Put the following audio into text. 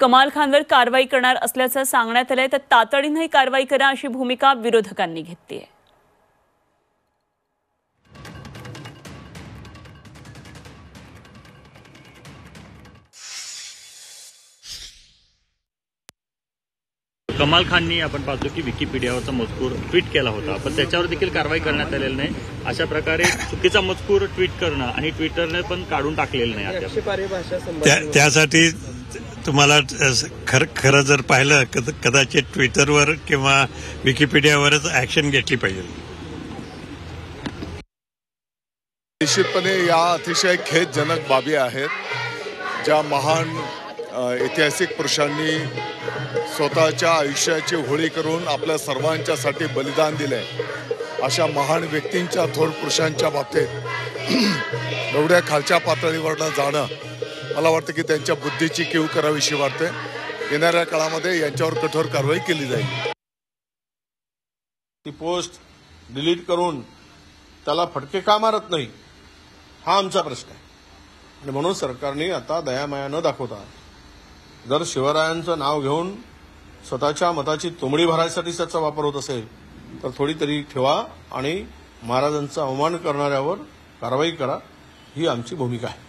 कमाल खानवर कारवाई करणार असल्याचं सांगण्यात आलंय, तर तातडीने कारवाई करा अशी भूमिका विरोधकांनी घेतली आहे. कमाल खाननी आपण पाहतो की विकिपीडियावरचा मजकूर ट्विट केला होता, पण त्याच्यावर देखील कारवाई करण्यात आलेली नाही. अशा प्रकारे चुकीचा मजकूर ट्विट करणं आणि ट्विटरने पण काढून टाकलेलं नाही. त्यासाठी तुम्हाला खरं जर पाहिलं कदाचित ट्विटरवर किंवा विकिपीडियावरच ऍक्शन घेतली पाहिजे. निश्चितपणे या अतिशय खेदजनक बाबी आहेत, ज्या महान ऐतिहासिक पुरुषांनी स्वतःच्या आयुष्याची होळी करून आपल्या सर्वांच्यासाठी बलिदान दिले. अशा महान व्यक्तींच्या, थोर पुरुषांच्या बाबतीत एवढ्या खालच्या पातळीवरनं जाणं, मला वाटतं की त्यांच्या बुद्धीची कीव करावीशी वाटते. येणाऱ्या काळामध्ये यांच्यावर कठोर कारवाई केली जाईल. ती पोस्ट डिलीट करून त्याला फटके का मारत नाही, हा आमचा प्रश्न आहे. आणि म्हणून सरकारने आता दयामाया न दाखवता जर शिवरायांचं नाव घेऊन स्वतःच्या मताची तोंबडी भरायसाठी त्याचा वापर होत असेल तर थोडी तरी ठेवा आणि महाराजांचा अवमान करणाऱ्यावर कारवाई करा, ही आमची भूमिका आहे.